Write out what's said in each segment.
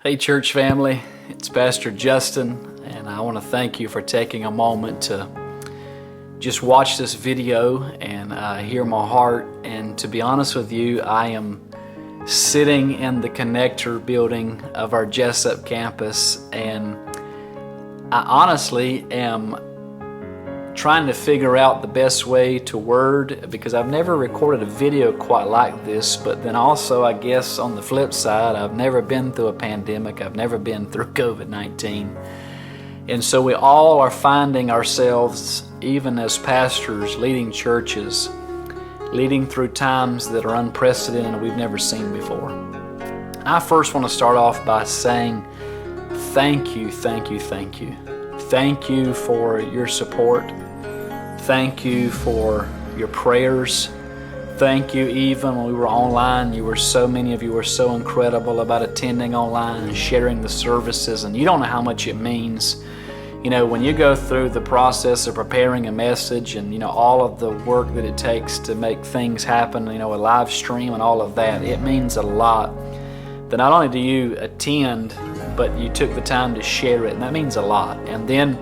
Hey church family, it's Pastor Justin, and I want to thank you for taking a moment to just watch this video and hear my heart. And to be honest with you, I am sitting in the connector building of our Jessup campus, and I honestly am trying to figure out the best way to word, because I've never recorded a video quite like this. But then also, I guess on the flip side, I've never been through a pandemic. I've never been through COVID-19. And so we all are finding ourselves, even as pastors, leading churches, leading through times that are unprecedented and we've never seen before. I first want to start off by saying thank you, thank you, thank you. Thank you for your support. Thank you for your prayers. Thank you even when we were online. Many of you were so incredible about attending online and sharing the services, and you don't know how much it means. You know, when you go through the process of preparing a message and, all of the work that it takes to make things happen, a live stream and all of that, it means a lot. That not only do you attend, but you took the time to share it, and that means a lot. And then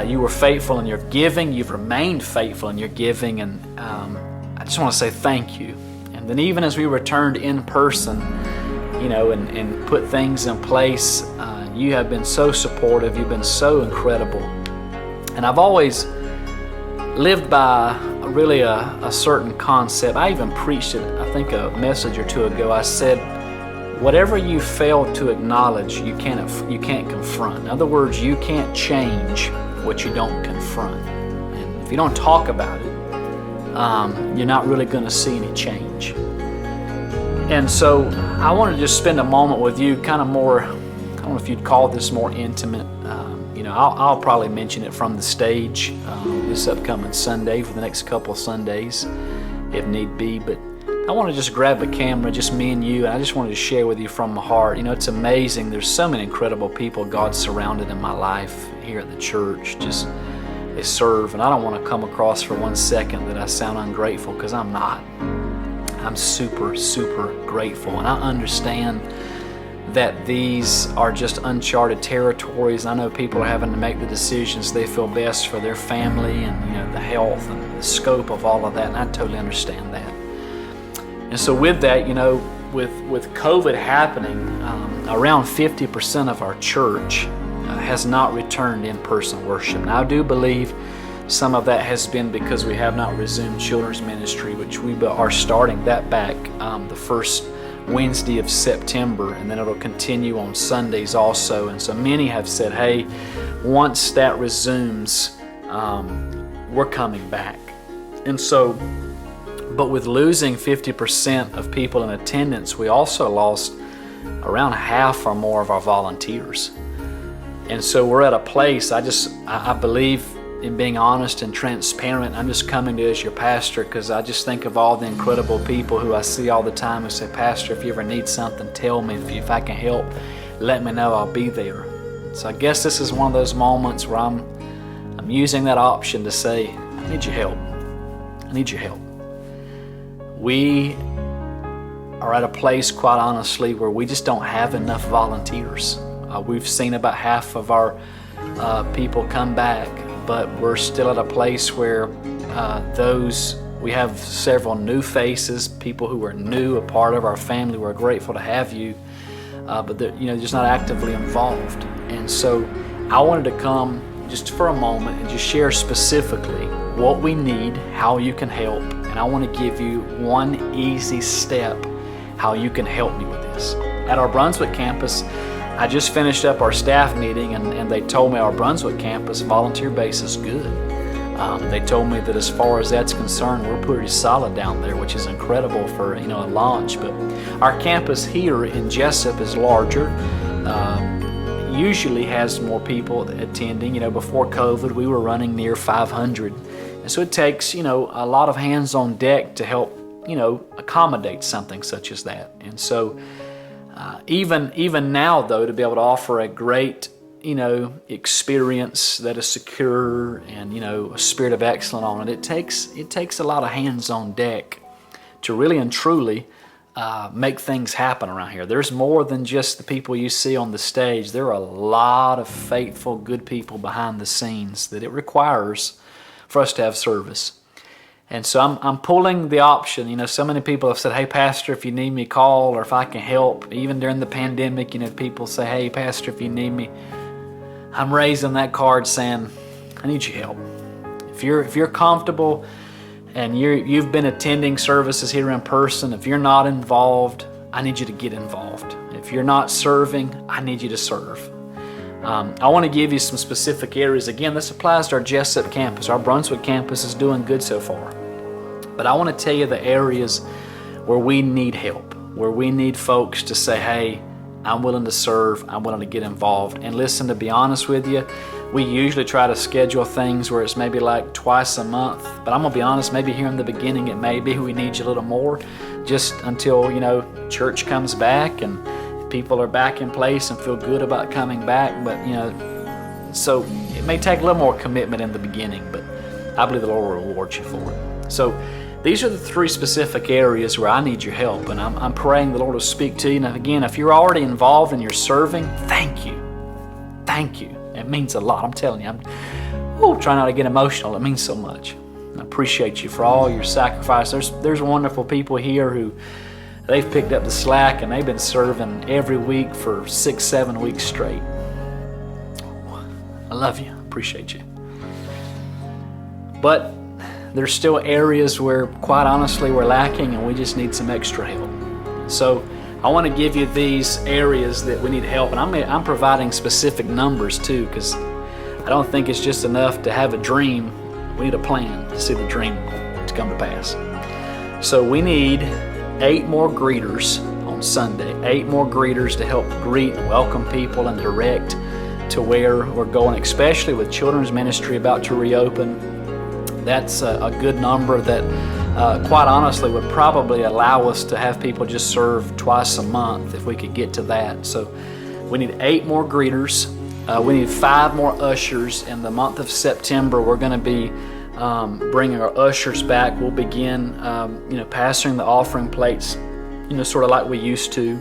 you were faithful in your giving. You've remained faithful in your giving, and I just want to say thank you. And then even as we returned in person, and put things in place, you have been so supportive. You've been so incredible. And I've always lived by really a certain concept. I even preached it, I think, a message or two ago. I said, whatever you fail to acknowledge, you can't confront. In other words, you can't change what you don't confront. And if you don't talk about it, you're not really going to see any change. And so I want to just spend a moment with you, kind of more, I don't know if you'd call this more intimate. I'll probably mention it from the stage this upcoming Sunday, for the next couple of Sundays, if need be. But I want to just grab a camera, just me and you, and I just wanted to share with you from my heart. It's amazing. There's so many incredible people God surrounded in my life here at the church. Just they serve, and I don't want to come across for 1 second that I sound ungrateful, because I'm not. I'm super, super grateful, and I understand that these are just uncharted territories. I know people are having to make the decisions they feel best for their family and the health and the scope of all of that, and I totally understand that. And so with that, with COVID happening, around 50% of our church has not returned in-person worship. Now, I do believe some of that has been because we have not resumed children's ministry, which we are starting that back the first Wednesday of September, and then it'll continue on Sundays also. And so many have said, hey, once that resumes, we're coming back. And so, but with losing 50% of people in attendance, we also lost around half or more of our volunteers. And so we're at a place, I believe in being honest and transparent. I'm just coming to you as your pastor, because I just think of all the incredible people who I see all the time who say, Pastor, if you ever need something, tell me. If I can help, let me know, I'll be there. So I guess this is one of those moments where I'm using that option to say, I need your help. I need your help. We are at a place, quite honestly, where we just don't have enough volunteers. We've seen about half of our people come back, but we're still at a place where we have several new faces, people who are new, a part of our family. We're grateful to have you, but they're just not actively involved. And so I wanted to come just for a moment and just share specifically what we need, how you can help. And I want to give you one easy step how you can help me with this. At our Brunswick campus, I just finished up our staff meeting, and they told me our Brunswick campus volunteer base is good. They told me that as far as that's concerned, we're pretty solid down there, which is incredible for a launch. But our campus here in Jessup is larger. Usually has more people attending. Before COVID, we were running near 500. And so it takes, a lot of hands on deck to help, accommodate something such as that. And so even now, though, to be able to offer a great, experience that is secure and, a spirit of excellence on it, it takes a lot of hands on deck to really and truly make things happen around here. There's more than just the people you see on the stage. There are a lot of faithful, good people behind the scenes that it requires for us to have service. And so I'm pulling the option. You know, so many people have said, hey, Pastor, if you need me, call, or if I can help. Even during the pandemic, you know, people say, hey, Pastor, if you need me. I'm raising that card saying, I need your help. If you're comfortable and you've been attending services here in person, if you're not involved, I need you to get involved. If you're not serving, I need you to serve. I want to give you some specific areas. Again, this applies to our Jessup campus. Our Brunswick campus is doing good so far. But I want to tell you the areas where we need help, where we need folks to say, hey, I'm willing to serve, I'm willing to get involved. And listen, to be honest with you, we usually try to schedule things where it's maybe like twice a month. But I'm going to be honest, maybe here in the beginning it may be we need you a little more, just until, you know, church comes back and people are back in place and feel good about coming back. But, you know, so it may take a little more commitment in the beginning, but I believe the Lord will reward you for it. So these are the three specific areas where I need your help, and I'm praying the Lord will speak to you. And again, if you're already involved and you're serving, thank you. Thank you. It means a lot. I'm telling you, I'm trying not to get emotional. It means so much. I appreciate you for all your sacrifice. There's wonderful people here who they've picked up the slack and they've been serving every week for 6-7 weeks straight. I love you. I appreciate you. But there's still areas where, quite honestly, we're lacking and we just need some extra help. So I want to give you these areas that we need help, and I'm providing specific numbers too, because I don't think it's just enough to have a dream. We need a plan to see the dream to come to pass. So we need 8 more greeters on Sunday, 8 more greeters to help greet and welcome people and direct to where we're going, especially with children's ministry about to reopen. That's a good number that, quite honestly, would probably allow us to have people just serve twice a month if we could get to that. So we need 8 more greeters. We need 5 more ushers. In the month of September, we're going to be bringing our ushers back. We'll begin, passing the offering plates, sort of like we used to.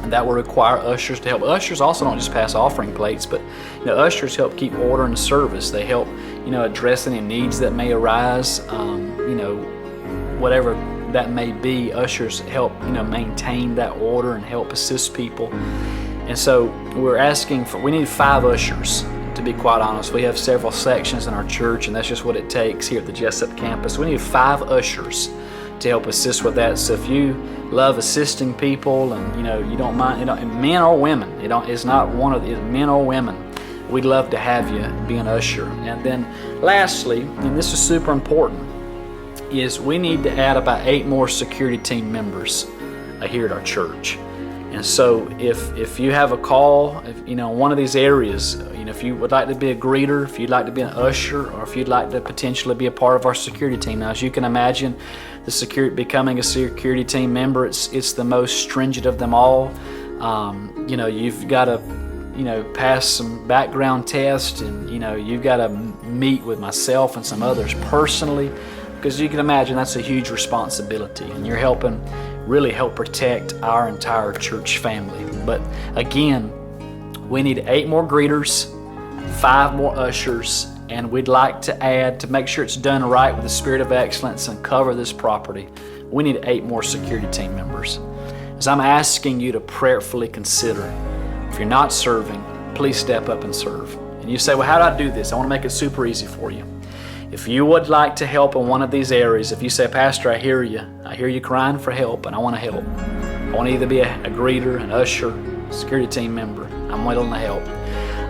And that will require ushers to help. Ushers also don't just pass offering plates, but ushers help keep order and service. They help, address any needs that may arise. Whatever that may be, ushers help, maintain that order and help assist people. And so we need 5 ushers, to be quite honest. We have several sections in our church, and that's just what it takes here at the Jessup campus. We need 5 ushers to help assist with that. So if you love assisting people and you don't mind, men or women, it's not one of the men or women, we'd love to have you be an usher. And then lastly, and this is super important, is we need to add about 8 more security team members here at our church. And so if you have a call, one of these areas, if you would like to be a greeter, if you'd like to be an usher, or if you'd like to potentially be a part of our security team. Now, as you can imagine, becoming a security team member, it's the most stringent of them all. You've got to pass some background tests, and you've got to meet with myself and some others personally, because you can imagine that's a huge responsibility, and you're really help protect our entire church family. But again, we need 8 more greeters, 5 more ushers, and we'd like to add, to make sure it's done right with the spirit of excellence and cover this property, we need 8 more security team members. As I'm asking you to prayerfully consider, if you're not serving, please step up and serve. And you say, well, how do I do this? I want to make it super easy for you. If you would like to help in one of these areas, if you say, Pastor, I hear you crying for help, and I want to help. I want to either be a greeter, an usher, security team member. I'm willing to help.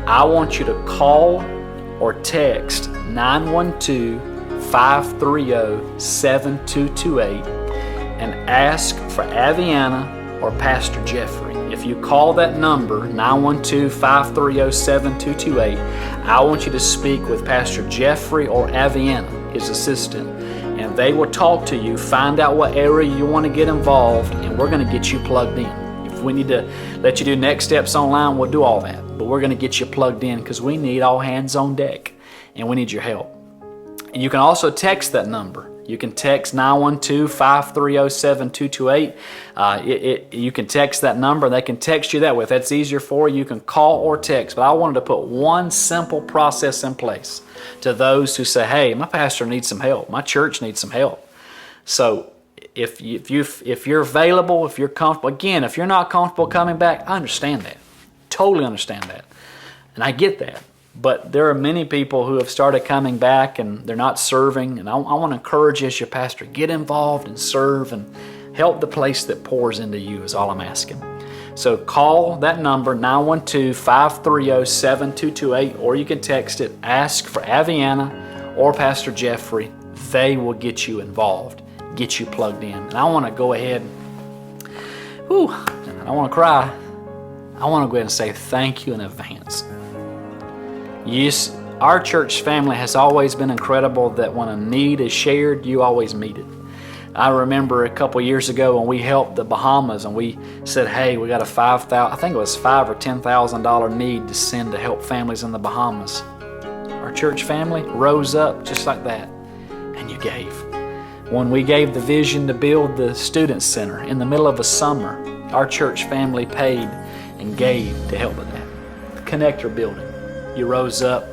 I want you to call or text 912-530-7228 and ask for Aviana or Pastor Jeffrey. If you call that number, 912-530-7228, I want you to speak with Pastor Jeffrey or Aviana, his assistant, and they will talk to you, find out what area you want to get involved, and we're going to get you plugged in. If we need to let you do next steps online, we'll do all that. But we're going to get you plugged in because we need all hands on deck, and we need your help. And you can also text that number. You can text 912-530-7228. You can text that number. They can text you that way. If that's easier for you, you can call or text. But I wanted to put one simple process in place to those who say, hey, my pastor needs some help. My church needs some help. So if you're available, if you're comfortable, again, if you're not comfortable coming back, I understand that. Totally understand that. And I get that. But there are many people who have started coming back and they're not serving. And I want to encourage you as your pastor, get involved and serve and help the place that pours into you is all I'm asking. So call that number, 912-530-7228, or you can text it, ask for Aviana or Pastor Jeffrey. They will get you involved, get you plugged in. And I want to go ahead, I want to cry. I want to go ahead and say thank you in advance. Yes, our church family has always been incredible that when a need is shared, you always meet it. I remember a couple years ago when we helped the Bahamas and we said, hey, we got a $5,000 or $10,000 need to send to help families in the Bahamas. Our church family rose up just like that, and you gave. When we gave the vision to build the student center in the middle of a summer, our church family paid and gave to help with that. The Connector building. You rose up,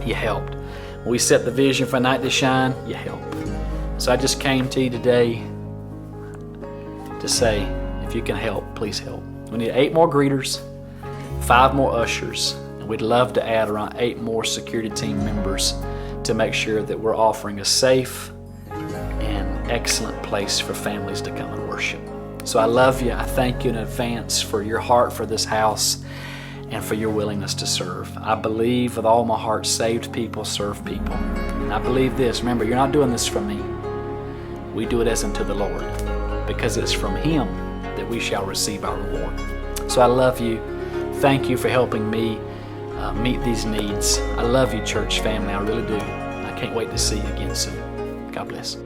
you helped. When we set the vision for Night to Shine, you helped. So I just came to you today to say, if you can help, please help. We need 8 more greeters, 5 more ushers, and we'd love to add around 8 more security team members to make sure that we're offering a safe and excellent place for families to come and worship. So I love you. I thank you in advance for your heart for this house and for your willingness to serve. I believe with all my heart, saved people serve people. And I believe this, remember, you're not doing this for me. We do it as unto the Lord, because it's from Him that we shall receive our reward. So I love you. Thank you for helping me meet these needs. I love you, church family. I really do. I can't wait to see you again soon. God bless.